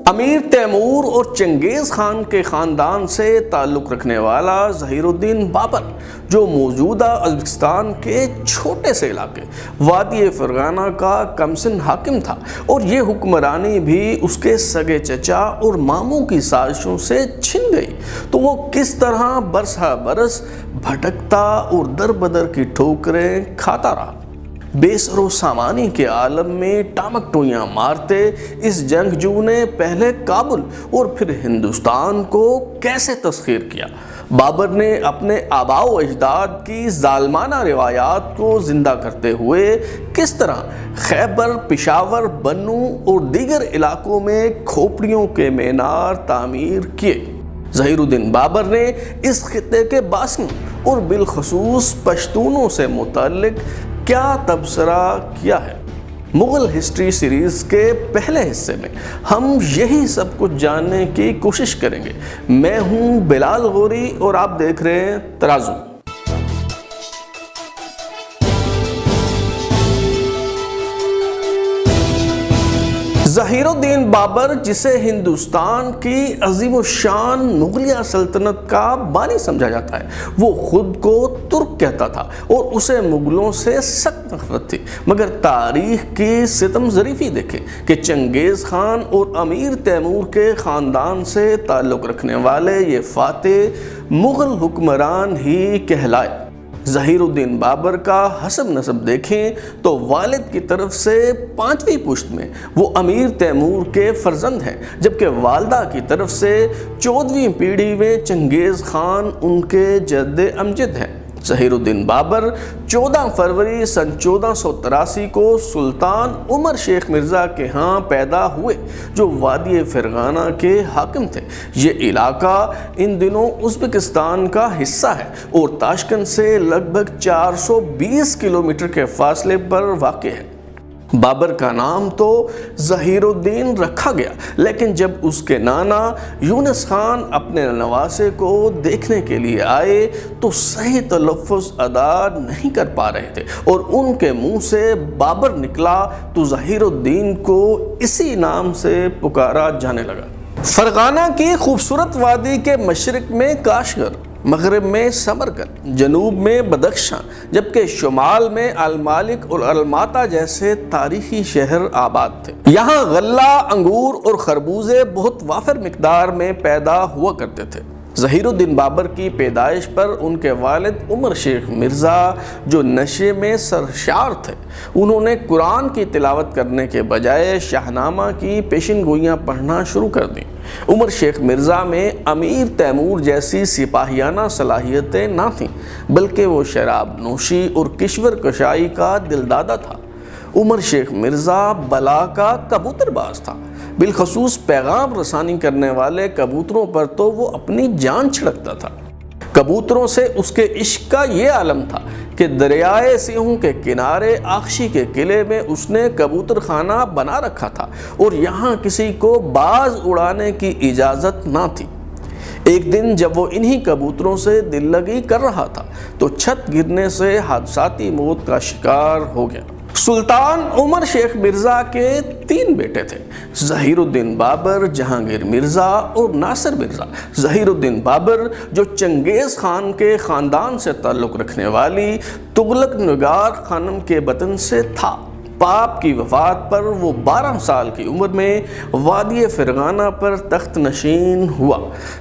امیر Timur اور چنگیز خان کے خاندان سے تعلق رکھنے والا ظہیر الدین بابر، جو موجودہ ازبکستان کے چھوٹے سے علاقے وادی فرغانہ کا کمسن حاکم تھا، اور یہ حکمرانی بھی اس کے سگے چچا اور ماموں کی سازشوں سے چھن گئی، تو وہ کس طرح برس ہا برس بھٹکتا اور در بدر کی ٹھوکریں کھاتا رہا۔ بے سر و سامانی کے عالم میں ٹامک ٹوئیاں مارتے اس جنگجو نے پہلے کابل اور پھر ہندوستان کو کیسے تسخیر کیا؟ بابر نے اپنے آباء و اجداد کی ظالمانہ روایات کو زندہ کرتے ہوئے کس طرح خیبر، پشاور، بنوں اور دیگر علاقوں میں کھوپڑیوں کے مینار تعمیر کیے؟ ظہیر الدین بابر نے اس خطے کے باسیوں اور بالخصوص پشتونوں سے متعلق کیا تبصرہ کیا ہے؟ مغل ہسٹری سیریز کے پہلے حصے میں ہم یہی سب کچھ جاننے کی کوشش کریں گے۔ میں ہوں بلال غوری اور آپ دیکھ رہے ہیں ترازو۔ ظہیر الدین بابر، جسے ہندوستان کی عظیم الشان مغلیہ سلطنت کا بانی سمجھا جاتا ہے، وہ خود کو ترک کہتا تھا اور اسے مغلوں سے سخت نفرت تھی، مگر تاریخ کی ستم ظریفی دیکھیں کہ چنگیز خان اور امیر تیمور کے خاندان سے تعلق رکھنے والے یہ فاتح مغل حکمران ہی کہلائے۔ ظہیر الدین بابر کا حسب نسب دیکھیں تو والد کی طرف سے 5ویں پشت میں وہ امیر تیمور کے فرزند ہیں، جبکہ والدہ کی طرف سے 14ویں پیڑھی میں چنگیز خان ان کے جد امجد ہیں۔ ظہیر الدین بابر 14 فروری سن 1483 کو سلطان عمر شیخ مرزا کے ہاں پیدا ہوئے، جو وادی فرغانہ کے حاکم تھے۔ یہ علاقہ ان دنوں ازبکستان کا حصہ ہے اور تاشکند سے لگ بھگ 420 کلومیٹر کے فاصلے پر واقع ہے۔ بابر کا نام تو ظہیر الدین رکھا گیا، لیکن جب اس کے نانا یونس خان اپنے نواسے کو دیکھنے کے لیے آئے تو صحیح تلفظ ادا نہیں کر پا رہے تھے اور ان کے منہ سے بابر نکلا تو ظہیر الدین کو اسی نام سے پکارا جانے لگا۔ فرغانہ کی خوبصورت وادی کے مشرق میں کاشغر، مغرب میں سمرقند، جنوب میں بدخشاں، جبکہ شمال میں المالک اور الماتا جیسے تاریخی شہر آباد تھے۔ یہاں غلہ، انگور اور خربوزے بہت وافر مقدار میں پیدا ہوا کرتے تھے۔ ظہیر الدین بابر کی پیدائش پر ان کے والد عمر شیخ مرزا، جو نشے میں سرشار تھے، انہوں نے قرآن کی تلاوت کرنے کے بجائے شاہنامہ کی پیشن گوئیاں پڑھنا شروع کر دیں۔ عمر شیخ مرزا میں امیر تیمور جیسی سپاہیانہ صلاحیتیں نہ تھیں، بلکہ وہ شراب نوشی اور کشور کشائی کا دلدادہ تھا۔ عمر شیخ مرزا بلا کا کبوتر باز تھا، بالخصوص پیغام رسانی کرنے والے کبوتروں پر تو وہ اپنی جان چھڑکتا تھا۔ کبوتروں سے اس کے عشق کا یہ عالم تھا کہ دریائے سیہوں کے کنارے آخشی کے قلعے میں اس نے کبوتر خانہ بنا رکھا تھا اور یہاں کسی کو باز اڑانے کی اجازت نہ تھی۔ ایک دن جب وہ انہی کبوتروں سے دل لگی کر رہا تھا تو چھت گرنے سے حادثاتی موت کا شکار ہو گیا۔ سلطان عمر شیخ مرزا کے 3 بیٹے تھے، ظہیر الدین بابر، جہانگیر مرزا اور ناصر مرزا۔ ظہیر الدین بابر، جو چنگیز خان کے خاندان سے تعلق رکھنے والی تغلق نگار خانم کے بطن سے تھا۔ باپ کی وفات پر وہ 12 سال کی عمر میں وادی فرغانہ پر تخت نشین ہوا۔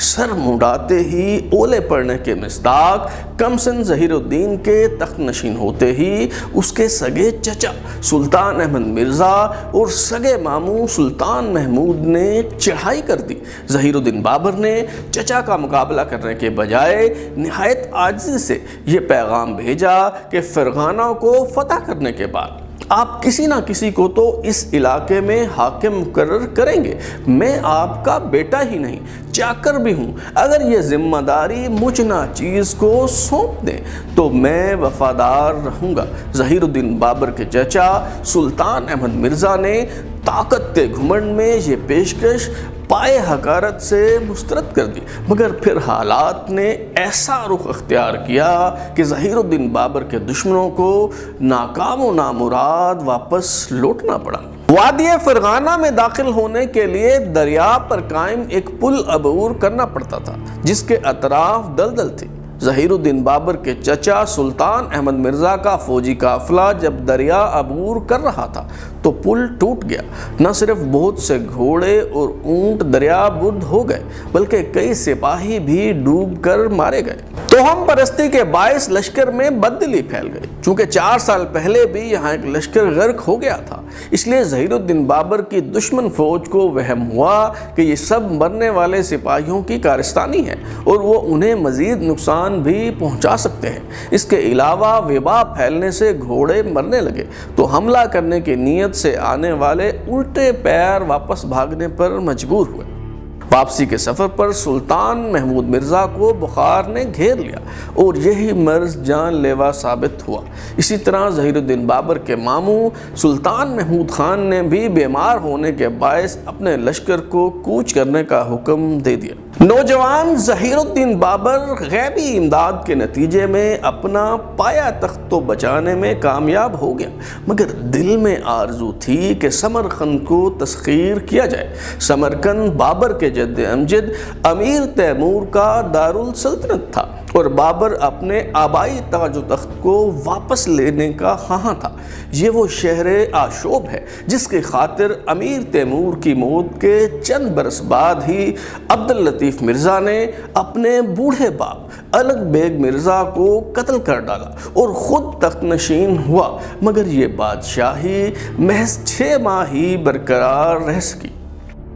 سر منڈاتے ہی اولے پڑنے کے مصداق کمسن ظہیر الدین کے تخت نشین ہوتے ہی اس کے سگے چچا سلطان احمد مرزا اور سگے ماموں سلطان محمود نے چڑھائی کر دی۔ ظہیر الدین بابر نے چچا کا مقابلہ کرنے کے بجائے نہایت عاجزی سے یہ پیغام بھیجا کہ فرغانہ کو فتح کرنے کے بعد آپ کسی نہ کسی کو تو اس علاقے میں حاکم مقرر کریں گے۔ میں آپ کا بیٹا ہی نہیں، چاکر بھی ہوں۔ اگر یہ ذمہ داری مجھ ناچیز کو سونپ دیں تو میں وفادار رہوں گا۔ ظہیر الدین بابر کے چچا سلطان احمد مرزا نے طاقت کے گھمنڈ میں یہ پیشکش پائے حقارت سے مسترد کر دی، مگر پھر حالات نے ایسا رخ اختیار کیا کہ ظہیر الدین بابر کے دشمنوں کو ناکام و نامراد واپس لوٹنا پڑا۔ وادی فرغانہ میں داخل ہونے کے لیے دریا پر قائم ایک پل عبور کرنا پڑتا تھا جس کے اطراف دلدل تھی۔ ظہیر الدین بابر کے چچا سلطان احمد مرزا کا فوجی قافلہ جب دریا عبور کر رہا تھا تو پل ٹوٹ گیا۔ نہ صرف بہت سے گھوڑے اور اونٹ دریا برد ہو گئے بلکہ کئی سپاہی بھی ڈوب کر مارے گئے۔ توہم پرستی کے باعث لشکر میں بددلی پھیل گئی۔ چونکہ 4 سال پہلے بھی یہاں ایک لشکر غرق ہو گیا تھا، اس لیے ظہیر الدین بابر کی دشمن فوج کو وہم ہوا کہ یہ سب مرنے والے سپاہیوں کی کارستانی ہے اور وہ انہیں مزید نقصان بھی پہنچا سکتے ہیں۔ اس کے علاوہ وبا پھیلنے سے گھوڑے مرنے لگے تو حملہ کرنے کی نیت سے آنے والے الٹے پیر واپس بھاگنے پر مجبور ہوئے۔ واپسی کے سفر پر سلطان محمود مرزا کو بخار نے گھیر لیا اور یہی مرض جان لیوا ثابت ہوا۔ اسی طرح ظہیر الدین بابر کے ماموں سلطان محمود خان نے بھی بیمار ہونے کے باعث اپنے لشکر کو کوچ کرنے کا حکم دے دیا۔ نوجوان ظہیر الدین بابر غیبی امداد کے نتیجے میں اپنا پایا تخت تو بچانے میں کامیاب ہو گیا، مگر دل میں آرزو تھی کہ سمرقند کو تسخیر کیا جائے۔ سمرقند بابر کے جد امجد امیر تیمور کا دارالسلطنت تھا اور بابر اپنے آبائی تاج و تخت کو واپس لینے کا خواہاں تھا۔ یہ وہ شہر آشوب ہے جس کی خاطر امیر تیمور کی موت کے چند برس بعد ہی عبداللطیف مرزا نے اپنے بوڑھے باپ الغ بیگ مرزا کو قتل کر ڈالا اور خود تخت نشین ہوا، مگر یہ بادشاہی محض 6 ماہ ہی برقرار رہ سکی۔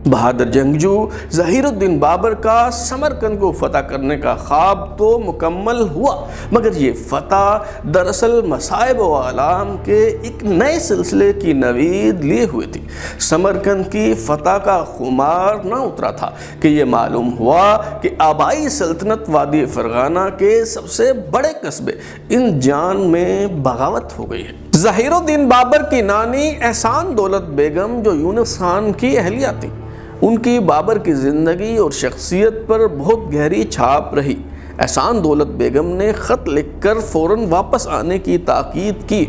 بہادر جنگجو ظہیر الدین بابر کا سمرقند کو فتح کرنے کا خواب تو مکمل ہوا، مگر یہ فتح دراصل مصائب و آلام کے ایک نئے سلسلے کی نوید لیے ہوئے تھی۔ سمرقند کی فتح کا خمار نہ اترا تھا کہ یہ معلوم ہوا کہ آبائی سلطنت وادی فرغانہ کے سب سے بڑے قصبے انجان میں بغاوت ہو گئی ہے۔ ظہیر الدین بابر کی نانی احسان دولت بیگم جو یونس خان کی اہلیہ تھی، ان کی بابر کی زندگی اور شخصیت پر بہت گہری چھاپ رہی۔ احسان دولت بیگم نے خط لکھ کر فوراً واپس آنے کی تاکید کی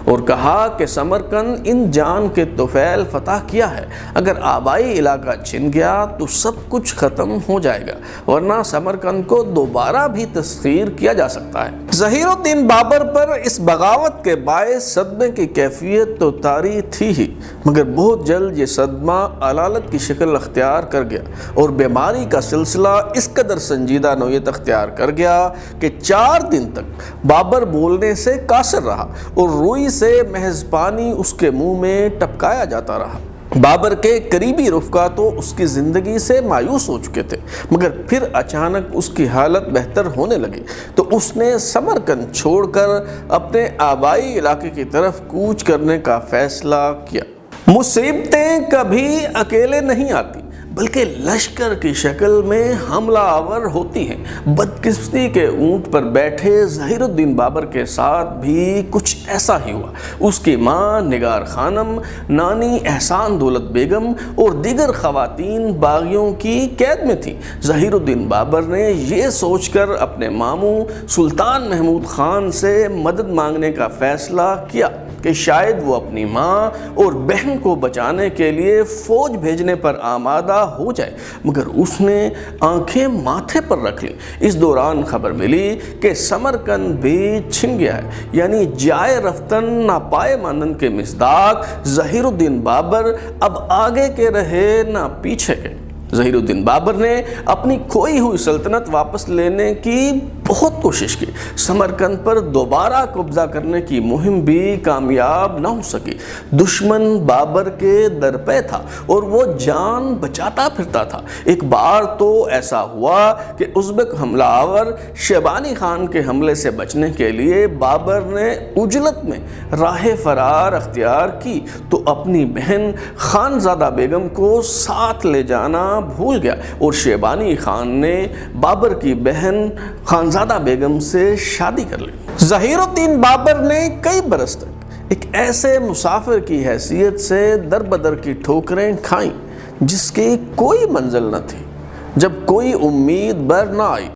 اور کہا کہ سمرقند انجان کے طفیل فتح کیا ہے، اگر آبائی علاقہ چھن گیا تو سب کچھ ختم ہو جائے گا، ورنہ سمرقند کو دوبارہ بھی تسخیر کیا جا سکتا ہے۔ ظہیر الدین بابر پر اس بغاوت کے باعث صدمے کی کیفیت تو طاری تھی ہی، مگر بہت جلد یہ صدمہ علالت کی شکل اختیار کر گیا اور بیماری کا سلسلہ اس قدر سنجیدہ نوعیت اختیار کر گیا کہ 4 دن تک بابر بولنے سے قاصر رہا اور روئی سے محض پانی اس کے منہ میں ٹپکایا جاتا رہا۔ بابر کے قریبی رفقا تو اس کی زندگی سے مایوس ہو چکے تھے، مگر پھر اچانک اس کی حالت بہتر ہونے لگی تو اس نے سمرقند چھوڑ کر اپنے آبائی علاقے کی طرف کوچ کرنے کا فیصلہ کیا۔ مصیبتیں کبھی اکیلے نہیں آتی بلکہ لشکر کی شکل میں حملہ آور ہوتی ہیں۔ بدقسمتی کے اونٹ پر بیٹھے ظہیر الدین بابر کے ساتھ بھی کچھ ایسا ہی ہوا۔ اس کی ماں نگار خانم، نانی احسان دولت بیگم اور دیگر خواتین باغیوں کی قید میں تھیں۔ ظہیر الدین بابر نے یہ سوچ کر اپنے ماموں سلطان محمود خان سے مدد مانگنے کا فیصلہ کیا کہ شاید وہ اپنی ماں اور بہن کو بچانے کے لیے فوج بھیجنے پر آمادہ ہو جائے، مگر اس نے آنکھیں ماتھے پر رکھ لیں۔ اس دوران خبر ملی کہ سمرقند بھی چھن گیا ہے، یعنی جائے رفتن نہ پائے ماندن کے مصداق ظہیر الدین بابر اب آگے کے رہے نہ پیچھے کے۔ ظہیر الدین بابر نے اپنی کھوئی ہوئی سلطنت واپس لینے کی بہت کوشش کی۔ سمرقند پر دوبارہ قبضہ کرنے کی مہم بھی کامیاب نہ ہو سکی۔ دشمن بابر کے درپے تھا اور وہ جان بچاتا پھرتا تھا۔ ایک بار تو ایسا ہوا کہ ازبک حملہ آور شیبانی خان کے حملے سے بچنے کے لیے بابر نے عجلت میں راہ فرار اختیار کی تو اپنی بہن خانزادہ بیگم کو ساتھ لے جانا بھول گیا اور شیبانی خان نے بابر کی بہن خانزادہ بیگم سے شادی کر لی۔ ظہیر الدین بابر نے کئی برس تک ایک ایسے مسافر کی حیثیت سے در بدر کی ٹھوکریں کھائیں جس کی کوئی منزل نہ تھی۔ جب کوئی امید بر نہ آئی